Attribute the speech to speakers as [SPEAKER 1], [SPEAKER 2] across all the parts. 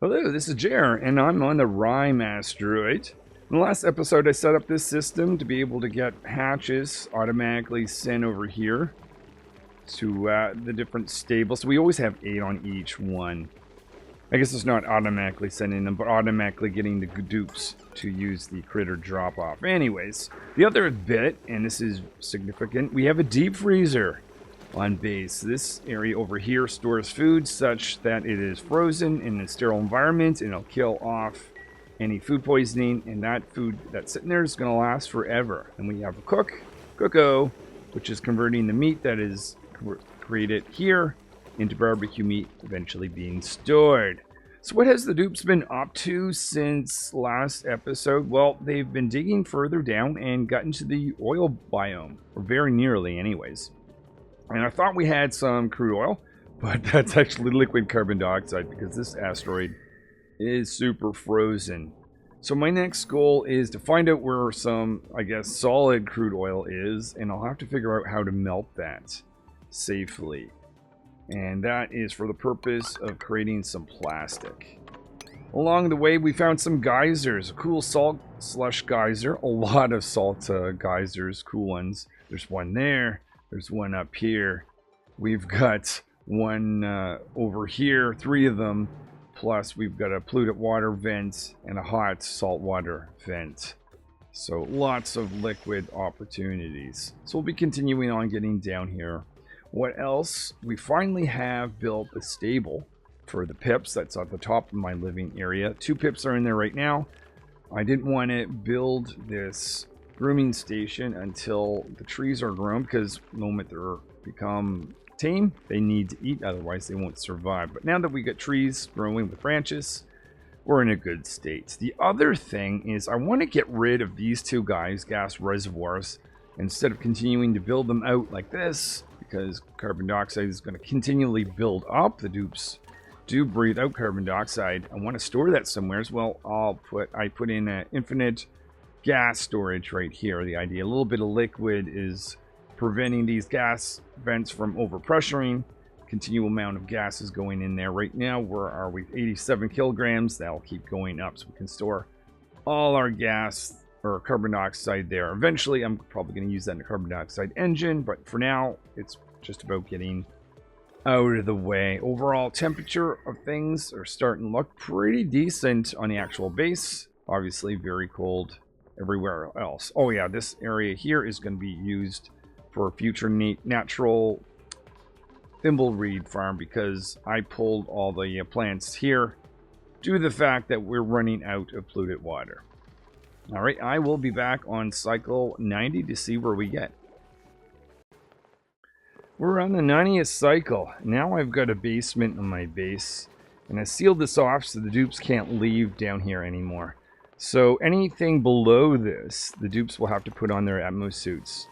[SPEAKER 1] Hello, this is Jer, and I'm on the Rime asteroid. In the last episode, I set up this system to be able to get hatches automatically sent over here to the different stables. So we always have 8 on each one. I guess it's not automatically sending them, but automatically getting the dupes to use the critter drop-off. Anyways, the other bit, and this is significant, we have a deep freezer on base. This area over here stores food such that it is frozen in a sterile environment, and it'll kill off any food poisoning, and that food that's sitting there is going to last forever. And we have a cooko, which is converting the meat that is created here into barbecue meat, eventually being stored. So what has the dupes been up to since last episode? Well, they've been digging further down and got into the oil biome, or very nearly anyways. And I thought we had some crude oil, but that's actually liquid carbon dioxide because this asteroid is super frozen. So my next goal is to find out where some, I guess, solid crude oil is, and I'll have to figure out how to melt that safely. And that is for the purpose of creating some plastic. Along the way, we found some geysers. A cool salt slush geyser. A lot of salt geysers, cool ones. There's one there. There's one up here. We've got one over here, 3 of them. Plus, we've got a polluted water vent and a hot saltwater vent. So, lots of liquid opportunities. So, we'll be continuing on getting down here. What else? We finally have built a stable for the pips. That's at the top of my living area. 2 pips are in there right now. I didn't want to build this grooming station until the trees are grown, because the moment they're become tame, they need to eat, otherwise they won't survive. But now that we got trees growing with branches, we're in a good state. The other thing is I want to get rid of these 2 guys, gas reservoirs, instead of continuing to build them out like this, because carbon dioxide is going to continually build up. The dupes do breathe out carbon dioxide. I want to store that somewhere as well. I put in an infinite gas storage right here. The idea, a little bit of liquid is preventing these gas vents from overpressuring. Continual amount of gas is going in there. Right now, where are we? 87 kilograms. That'll keep going up, so we can store all our gas or carbon dioxide there. Eventually, I'm probably going to use that in a carbon dioxide engine, but for now, it's just about getting out of the way. Overall temperature of things are starting to look pretty decent on the actual base. Obviously, very cold everywhere else. Oh yeah, this area here is going to be used for a future natural thimbleweed farm, because I pulled all the plants here due to the fact that we're running out of polluted water. Alright, I will be back on cycle 90 to see where we get. We're on the 90th cycle. Now I've got a basement on my base, and I sealed this off so the dupes can't leave down here anymore. So anything below this, the dupes will have to put on their Atmos suits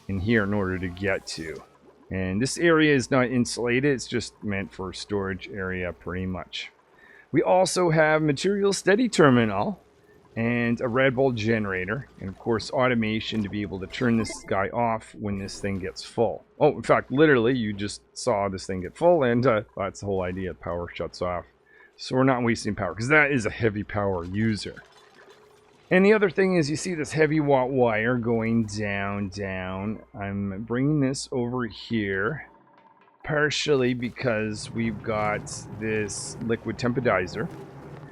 [SPEAKER 1] in here in order to get to. And this area is not insulated, it's just meant for storage area pretty much. We also have material steady terminal and a Red Bull generator, and of course automation to be able to turn this guy off when this thing gets full. Oh, in fact, literally, you just saw this thing get full, and that's the whole idea. Power shuts off. So we're not wasting power, because that is a heavy power user. And the other thing is, you see this heavy watt wire going down. I'm bringing this over here, partially because we've got this liquid temporizer.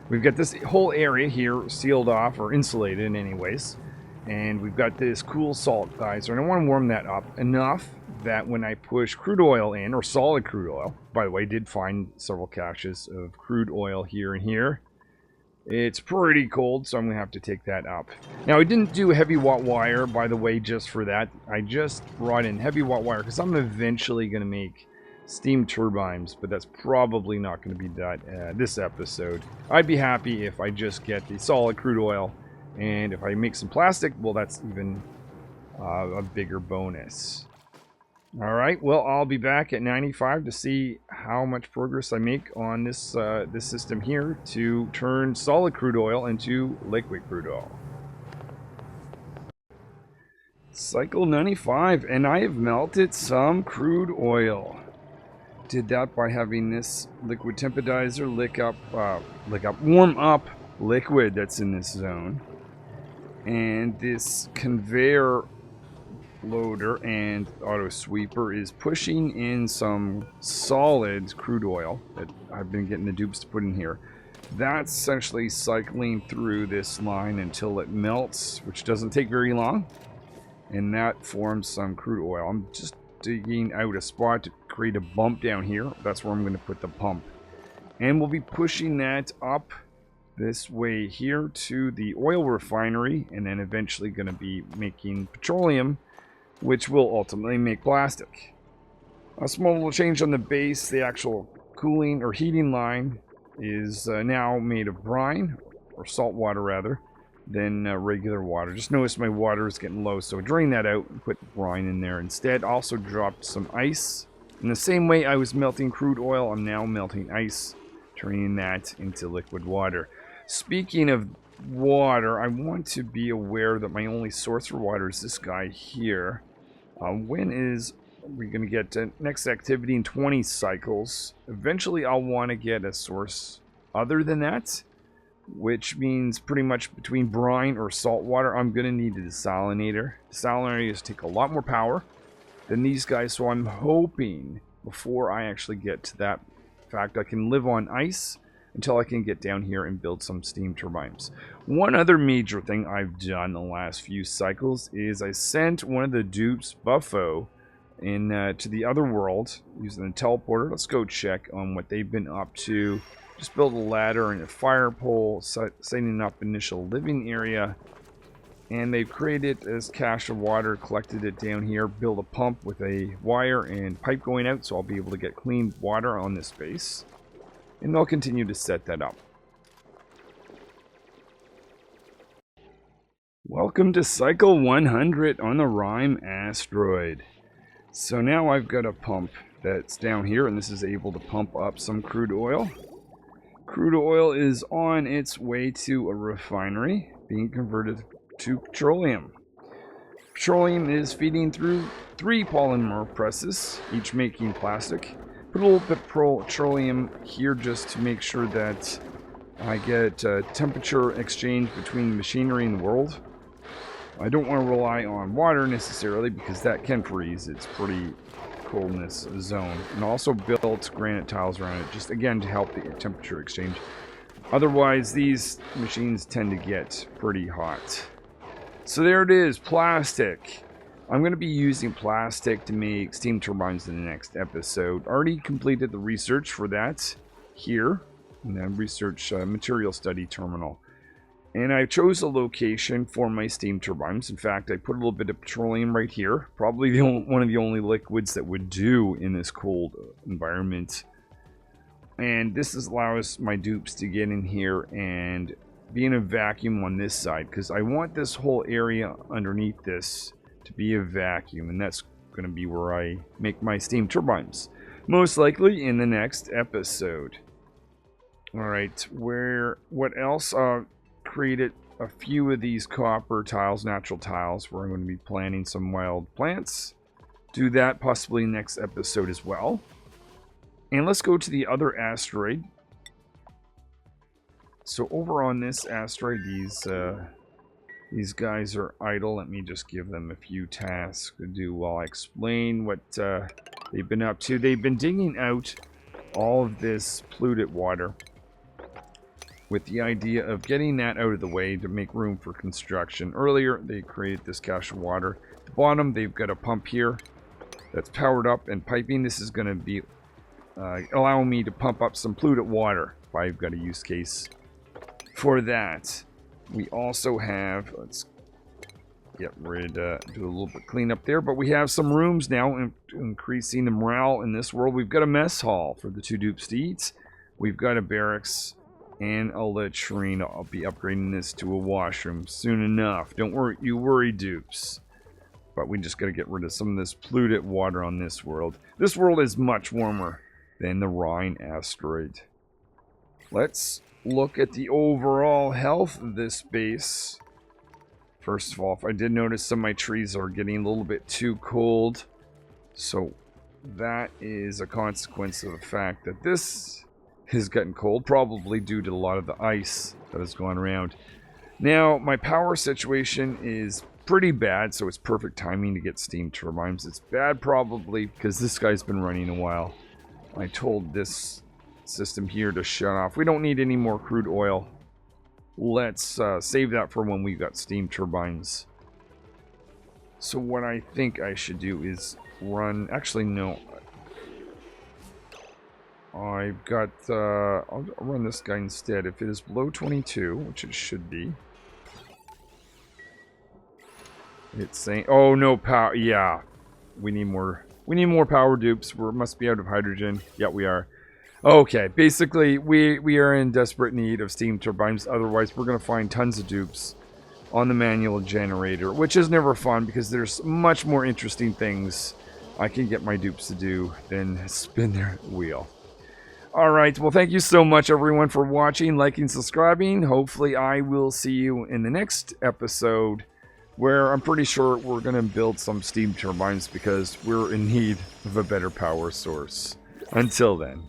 [SPEAKER 1] We've got this whole area here sealed off, or insulated anyways. And we've got this cool salt geyser, and I want to warm that up enough that when I push crude oil in, or solid crude oil, by the way, I did find several caches of crude oil here and here. It's pretty cold, so I'm going to have to take that up. Now, I didn't do heavy watt wire, by the way, just for that. I just brought in heavy watt wire because I'm eventually going to make steam turbines, but that's probably not going to be that this episode. I'd be happy if I just get the solid crude oil, and if I make some plastic, well, that's even a bigger bonus. Alright, well, I'll be back at 95 to see how much progress I make on this this system here to turn solid crude oil into liquid crude oil. Cycle 95, and I have melted some crude oil. did that by having this liquid temporizer warm up liquid that's in this zone. And this conveyor loader and auto sweeper is pushing in some solid crude oil that I've been getting the dupes to put in here. That's essentially cycling through this line until it melts, which doesn't take very long, and that forms some crude oil. I'm just digging out a spot to create a bump down here. That's where I'm going to put the pump, and we'll be pushing that up this way here to the oil refinery, and then eventually going to be making petroleum, which will ultimately make plastic. A small little change on the base. The actual cooling or heating line is now made of brine, or salt water rather, than regular water. Just noticed my water is getting low, so drain that out and put brine in there instead. Also dropped some ice. In the same way I was melting crude oil, I'm now melting ice, turning that into liquid water. Speaking of water, I want to be aware that my only source for water is this guy here. When is we going to get to next activity in 20 cycles? Eventually I'll want to get a source other than that, which means pretty much between brine or salt water, I'm going to need a desalinator. Desalinators take a lot more power than these guys, so I'm hoping before I actually get to that fact I can live on ice until I can get down here and build some steam turbines. One other major thing I've done the last few cycles is I sent one of the dupes, Buffo, to the other world using the teleporter. Let's go check on what they've been up to. Just build a ladder and a fire pole, setting up initial living area. And they've created this cache of water, collected it down here, build a pump with a wire and pipe going out, so I'll be able to get clean water on this base. And they'll continue to set that up. Welcome to cycle 100 on the Rime Astroid. So now I've got a pump that's down here, and this is able to pump up some crude oil. Crude oil is on its way to a refinery, being converted to petroleum. Petroleum is feeding through 3 polymer presses, each making plastic. Put a little bit of petroleum here just to make sure that I get temperature exchange between the machinery and the world. I don't want to rely on water necessarily because that can freeze. It's pretty cold in this zone. And also built granite tiles around it, just again to help the temperature exchange. Otherwise, these machines tend to get pretty hot. So there it is, plastic. I'm going to be using plastic to make steam turbines in the next episode. Already completed the research for that here in the research material study terminal. And I chose a location for my steam turbines. In fact, I put a little bit of petroleum right here. Probably one of the only liquids that would do in this cold environment. And this allows my dupes to get in here and be in a vacuum on this side, because I want this whole area underneath this to be a vacuum, and that's going to be where I make my steam turbines, most likely in the next episode. Alright, what else? Created a few of these copper tiles, natural tiles, where I'm going to be planting some wild plants. Do that possibly next episode as well. And let's go to the other asteroid. So over on this asteroid, these guys are idle. Let me just give them a few tasks to do while I explain what they've been up to. They've been digging out all of this polluted water with the idea of getting that out of the way to make room for construction. Earlier, they created this cache of water. At the bottom, they've got a pump here that's powered up and piping. This is going to be allowing me to pump up some polluted water if I've got a use case for that. We also have, let's get rid, do a little bit cleanup there, but we have some rooms now, increasing the morale in this world. We've got a mess hall for the 2 dupes to eat. We've got a barracks and a latrine. I'll be upgrading this to a washroom soon enough. Don't worry, dupes. But we just got to get rid of some of this polluted water on this world. This world is much warmer than the Rime asteroid. Let's look at the overall health of this base. First of all, if I did notice some of my trees are getting a little bit too cold, so that is a consequence of the fact that this has gotten cold, probably due to a lot of the ice that has gone around. Now, my power situation is pretty bad, so it's perfect timing to get steam turbines. It's bad probably because this guy's been running a while. I told this system here to shut off. We don't need any more crude oil. Let's save that for when we've got steam turbines. So what I think I should do is run... Actually, no. I've got... I'll run this guy instead. If it is below 22, which it should be. It's saying... Oh, no power. Yeah. We need more power dupes. We must be out of hydrogen. Yeah, we are. Okay, basically, we are in desperate need of steam turbines. Otherwise, we're going to find tons of dupes on the manual generator, which is never fun because there's much more interesting things I can get my dupes to do than spin their wheel. Alright, well, thank you so much, everyone, for watching, liking, subscribing. Hopefully, I will see you in the next episode, where I'm pretty sure we're going to build some steam turbines because we're in need of a better power source. Until then.